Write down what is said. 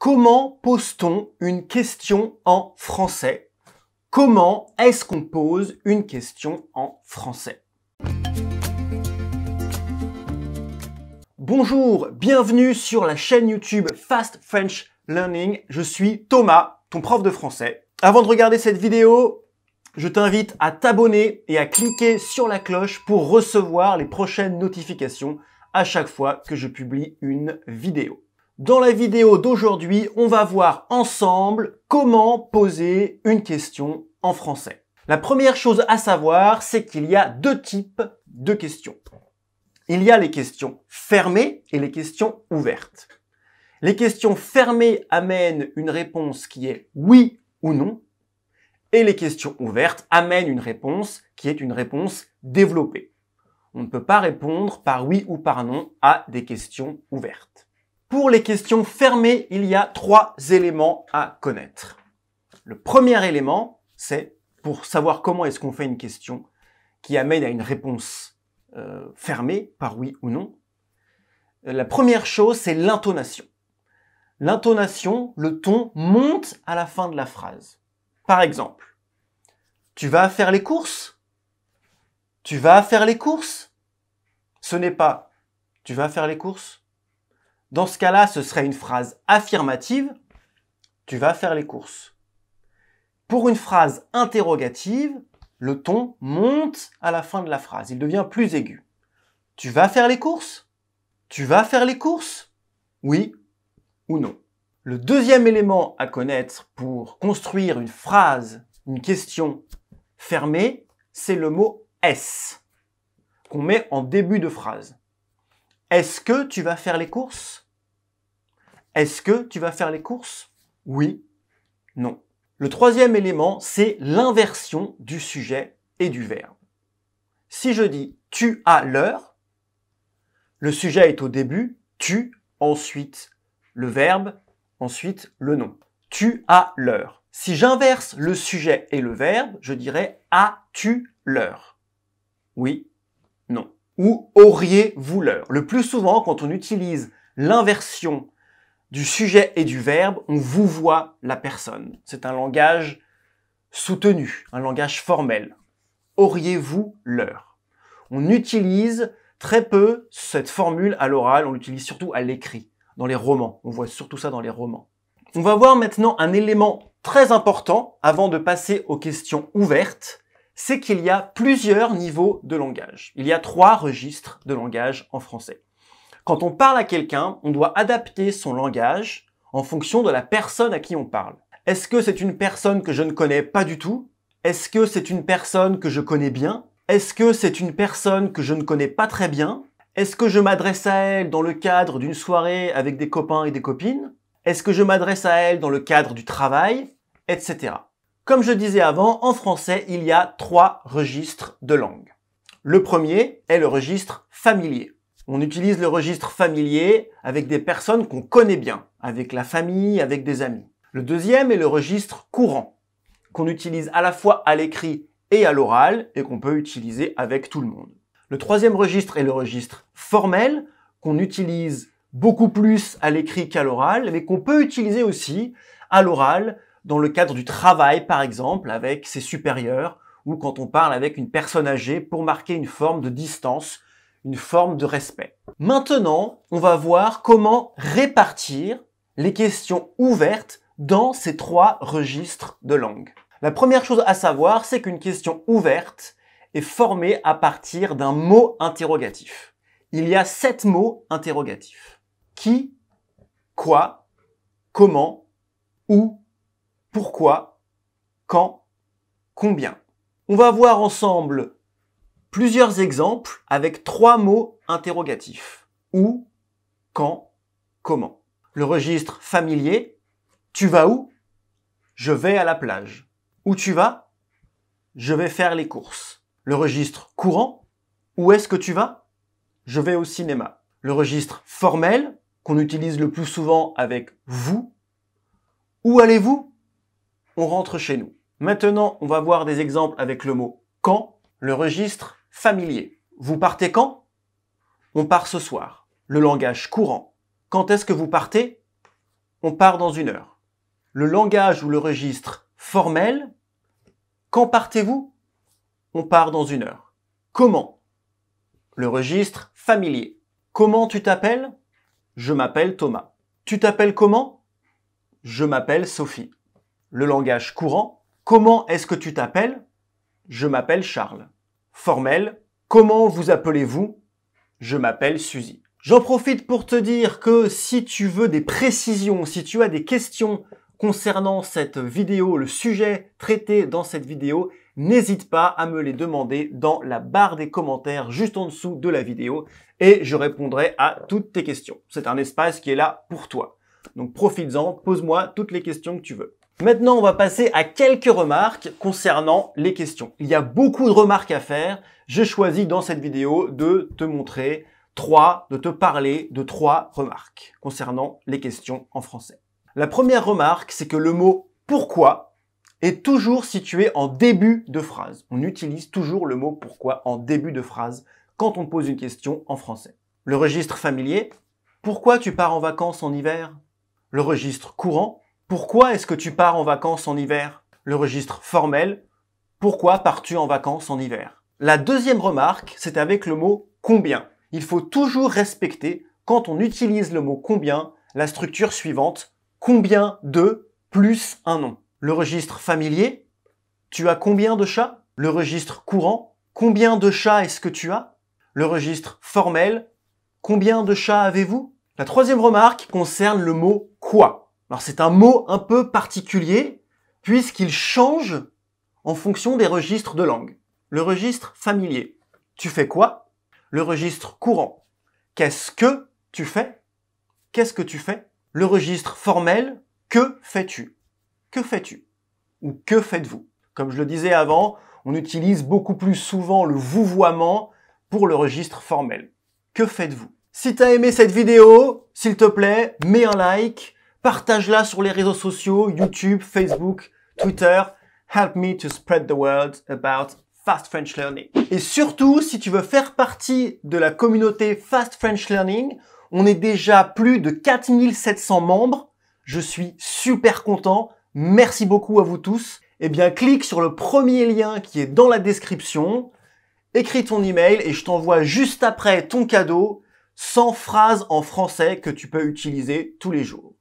Comment pose-t-on une question en français? Comment est-ce qu'on pose une question en français? Bonjour, bienvenue sur la chaîne YouTube Fast French Learning. Je suis Thomas, ton prof de français. Avant de regarder cette vidéo, je t'invite à t'abonner et à cliquer sur la cloche pour recevoir les prochaines notifications à chaque fois que je publie une vidéo. Dans la vidéo d'aujourd'hui, on va voir ensemble comment poser une question en français. La première chose à savoir, c'est qu'il y a deux types de questions. Il y a les questions fermées et les questions ouvertes. Les questions fermées amènent une réponse qui est oui ou non, et les questions ouvertes amènent une réponse qui est une réponse développée. On ne peut pas répondre par oui ou par non à des questions ouvertes. Pour les questions fermées, il y a trois éléments à connaître. Le premier élément, c'est pour savoir comment est-ce qu'on fait une question qui amène à une réponse fermée par oui ou non. La première chose, c'est l'intonation. L'intonation, le ton monte à la fin de la phrase. Par exemple, tu vas faire les courses? Tu vas faire les courses? Ce n'est pas tu vas faire les courses? Dans ce cas-là, ce serait une phrase affirmative. Tu vas faire les courses. Pour une phrase interrogative, le ton monte à la fin de la phrase. Il devient plus aigu. Tu vas faire les courses? Tu vas faire les courses? Oui ou non? Le deuxième élément à connaître pour construire une phrase, une question fermée, c'est le mot « est » qu'on met en début de phrase. Est-ce que tu vas faire les courses? Est-ce que tu vas faire les courses? Oui, non. Le troisième élément, c'est l'inversion du sujet et du verbe. Si je dis « tu as l'heure », le sujet est au début, tu, ensuite le verbe, ensuite le nom. Tu as l'heure. Si j'inverse le sujet et le verbe, je dirais « as-tu l'heure » ? Oui, non. Ou « auriez-vous l'heure » ? Le plus souvent, quand on utilise l'inversion du sujet et du verbe, on vouvoie la personne. C'est un langage soutenu, un langage formel. Auriez-vous l'heure? On utilise très peu cette formule à l'oral, on l'utilise surtout à l'écrit, dans les romans. On voit surtout ça dans les romans. On va voir maintenant un élément très important avant de passer aux questions ouvertes, c'est qu'il y a plusieurs niveaux de langage. Il y a 3 registres de langage en français. Quand on parle à quelqu'un, on doit adapter son langage en fonction de la personne à qui on parle. Est-ce que c'est une personne que je ne connais pas du tout? Est-ce que c'est une personne que je connais bien? Est-ce que c'est une personne que je ne connais pas très bien? Est-ce que je m'adresse à elle dans le cadre d'une soirée avec des copains et des copines? Est-ce que je m'adresse à elle dans le cadre du travail? Etc. Comme je disais avant, en français, il y a 3 registres de langue. Le premier est le registre familier. On utilise le registre familier avec des personnes qu'on connaît bien, avec la famille, avec des amis. Le deuxième est le registre courant, qu'on utilise à la fois à l'écrit et à l'oral, et qu'on peut utiliser avec tout le monde. Le troisième registre est le registre formel, qu'on utilise beaucoup plus à l'écrit qu'à l'oral, mais qu'on peut utiliser aussi à l'oral, dans le cadre du travail par exemple, avec ses supérieurs, ou quand on parle avec une personne âgée pour marquer une forme de distance, une forme de respect. Maintenant, on va voir comment répartir les questions ouvertes dans ces 3 registres de langue. La première chose à savoir, c'est qu'une question ouverte est formée à partir d'un mot interrogatif. Il y a 7 mots interrogatifs. Qui, quoi, comment, où, pourquoi, quand, combien. On va voir ensemble plusieurs exemples avec 3 mots interrogatifs. Où, quand, comment. Le registre familier, tu vas où? Je vais à la plage. Où tu vas? Je vais faire les courses. Le registre courant, où est-ce que tu vas? Je vais au cinéma. Le registre formel, qu'on utilise le plus souvent avec vous. Où allez-vous? On rentre chez nous. Maintenant, on va voir des exemples avec le mot quand. Le registre familier. Vous partez quand? On part ce soir. Le langage courant. Quand est-ce que vous partez? On part dans 1 heure. Le langage ou le registre formel. Quand partez-vous? On part dans 1 heure. Comment? Le registre familier. Comment tu t'appelles? Je m'appelle Thomas. Tu t'appelles comment? Je m'appelle Sophie. Le langage courant. Comment est-ce que tu t'appelles? Je m'appelle Charles. Formel. Comment vous appelez-vous? Je m'appelle Suzy. J'en profite pour te dire que si tu veux des précisions, si tu as des questions concernant cette vidéo, le sujet traité dans cette vidéo, n'hésite pas à me les demander dans la barre des commentaires juste en dessous de la vidéo et je répondrai à toutes tes questions. C'est un espace qui est là pour toi. Donc profites-en, pose-moi toutes les questions que tu veux. Maintenant, on va passer à quelques remarques concernant les questions. Il y a beaucoup de remarques à faire. J'ai choisi dans cette vidéo de te montrer de te parler de 3 remarques concernant les questions en français. La première remarque, c'est que le mot « pourquoi » est toujours situé en début de phrase. On utilise toujours le mot « pourquoi » en début de phrase quand on pose une question en français. Le registre familier, « Pourquoi tu pars en vacances en hiver ?» Le registre courant, « Pourquoi est-ce que tu pars en vacances en hiver ?» Le registre formel, « Pourquoi pars-tu en vacances en hiver ?» La deuxième remarque, c'est avec le mot « combien ». Il faut toujours respecter, quand on utilise le mot « combien », la structure suivante, « combien de » plus un nom. Le registre familier, « Tu as combien de chats ?» Le registre courant, « Combien de chats est-ce que tu as ?» Le registre formel, « Combien de chats avez-vous ?» La troisième remarque concerne le mot « quoi ». Alors c'est un mot un peu particulier, puisqu'il change en fonction des registres de langue. Le registre familier, « Tu fais quoi ?» Le registre courant, « Qu'est-ce que tu fais ?» Qu'est-ce que tu fais? Le registre formel, « Que fais-tu ?» Que fais-tu? Ou que faites-vous? Comme je le disais avant, on utilise beaucoup plus souvent le vouvoiement pour le registre formel. Que faites-vous? Si tu as aimé cette vidéo, s'il te plaît, mets un like, partage-la sur les réseaux sociaux, YouTube, Facebook, Twitter. Help me to spread the word about Fast French Learning. Et surtout, si tu veux faire partie de la communauté Fast French Learning, on est déjà plus de 4700 membres. Je suis super content. Merci beaucoup à vous tous. Eh bien, clique sur le premier lien qui est dans la description. Écris ton email et je t'envoie juste après ton cadeau 100 phrases en français que tu peux utiliser tous les jours.